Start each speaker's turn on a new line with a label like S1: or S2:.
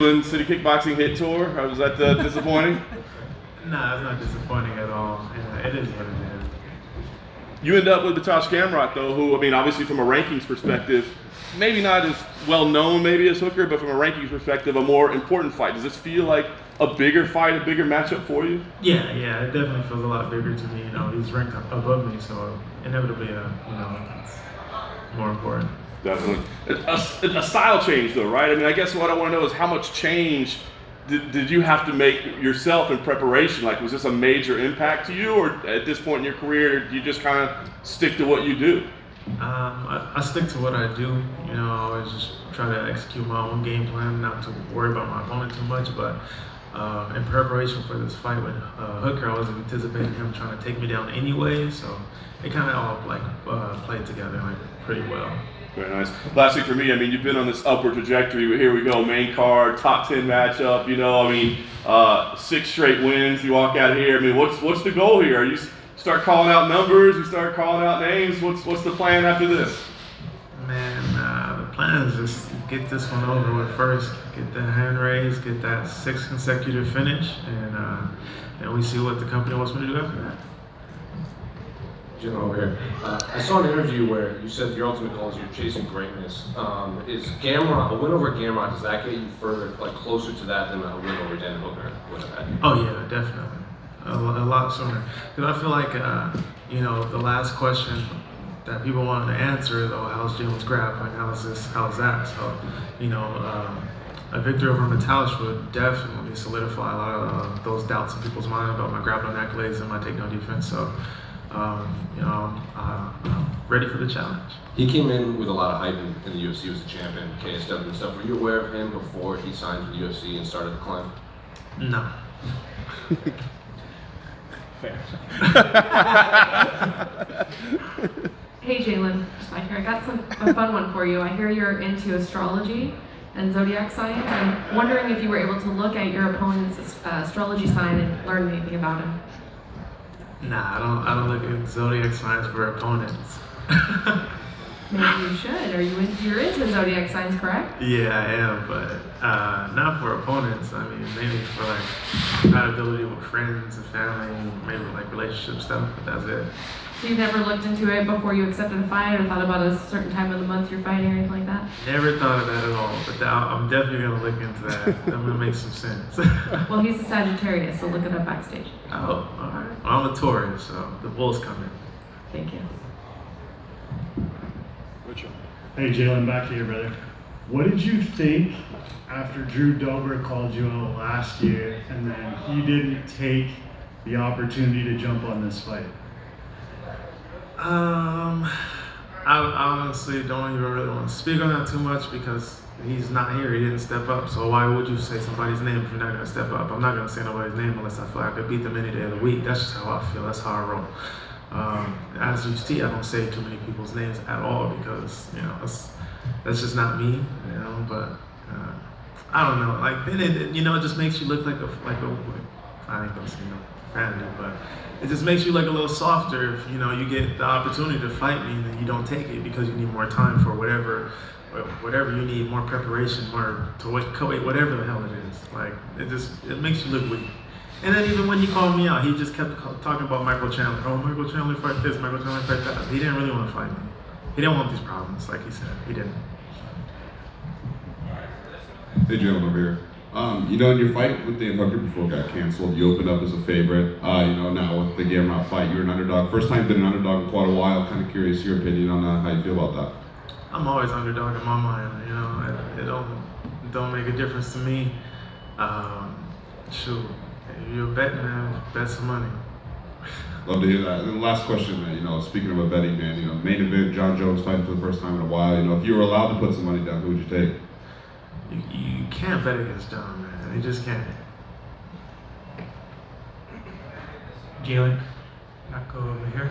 S1: City Kickboxing Hit Tour. Was that disappointing?
S2: No, it's not disappointing at all. Yeah, it is what it is.
S1: You end up with Batosh Gamrot, though, who, I mean, obviously from a rankings perspective, maybe not as well known maybe as Hooker, but from a rankings perspective, a more important fight. Does this feel like a bigger fight, a bigger matchup for you?
S2: Yeah, it definitely feels a lot bigger to me. You know, he's ranked above me, so inevitably, it's more important.
S1: Definitely. A style change, though, right? I mean, I guess what I want to know is how much change did you have to make yourself in preparation? Like, was this a major impact to you, or at this point in your career, do you just kind of stick to what you do?
S2: I stick to what I do. You know, I always just try to execute my own game plan, not to worry about my opponent too much. But in preparation for this fight with Hooker, I was anticipating him trying to take me down anyway, so it kind of all played together pretty well.
S1: Very nice. Lastly for me, I mean, you've been on this upward trajectory. Here we go, main card, top 10 matchup. You know, I mean, 6 straight wins. You walk out of here. I mean, what's the goal here? You start calling out numbers. You start calling out names. What's the plan after this?
S2: Man, the plan is just get this one over with first. Get the hand raised. Get that 6th consecutive finish, and then we see what the company wants me to do after that.
S3: Jim over here. I saw an interview where you said your ultimate goal is you're chasing greatness. Is Gamrot, a win over Gamrot, does that get you further, closer to that than a win over Dan Hooker would have had?
S2: Oh yeah, definitely. A lot sooner. Because I feel like, the last question that people wanted to answer is, how's Jalen's grappling? How's this? How's that? So, a victory over Metalish would definitely solidify a lot of those doubts in people's mind about my grappling accolades and my takedown defense. So, I'm ready for the challenge.
S3: He came in with a lot of hype in the UFC. He was a champion, KSW and stuff. Were you aware of him before he signed for the UFC and started the climb?
S2: No.
S1: Fair.
S4: Hey Jalen, just Mike here. I got a fun one for you. I hear you're into astrology and zodiac signs. I'm wondering if you were able to look at your opponent's astrology sign and learn anything about him.
S2: Nah, I don't look at zodiac signs for opponents.
S4: Maybe you should. You're into zodiac signs, correct?
S2: Yeah, I am, but not for opponents. I mean, mainly for compatibility with friends and family, maybe relationship stuff, but that's it.
S4: So you've never looked into it before you accepted a fight, or thought about a certain time of the month you're fighting, or anything like that?
S2: Never thought of that at all, but I'm definitely gonna look into that. I'm gonna make some sense.
S4: Well, he's a Sagittarius, so look it up backstage.
S2: Oh, all right. Well, I'm a Taurus, so the Bulls come in.
S4: Thank you.
S5: Hey Jalen, back to you, brother. What did you think after Drew Dober called you out last year and then he didn't take the opportunity to jump on this fight?
S2: I honestly don't even really want to speak on that too much because he's not here. He didn't step up. So why would you say somebody's name if you're not going to step up? I'm not going to say nobody's name unless I feel like I could beat them any day of the week. That's just how I feel. That's how I roll. As you see, I don't say too many people's names at all because that's just not me. But I don't know. Then it just makes you look like a I ain't gonna say no profanity, but it just makes you look a little softer if you get the opportunity to fight me and then you don't take it because you need more time for whatever you need, more preparation, more to wait, whatever the hell it is. It makes you look weak. And then even when he called me out, he just kept talking about Michael Chandler. Oh, Michael Chandler fight this, Michael Chandler fight that. He didn't really want to fight me. He didn't want these problems, like he said. He didn't.
S6: Hey, Jalen over here. In your fight with Dan Hooker before it got canceled, you opened up as a favorite. Now with the Gamrot fight, you're an underdog. First time been an underdog in quite a while. Kind of curious your opinion on how you feel about that.
S2: I'm always underdog in my mind. It don't make a difference to me. Shoot. If you're a betting man, bet some money.
S6: Love to hear that. And then the last question, speaking of a betting man, main event, Jon Jones fighting for the first time in a while. If you were allowed to put some money down, who would you take?
S2: You can't bet against Jon, man. You just can't.
S7: Jalen, I'll go over here.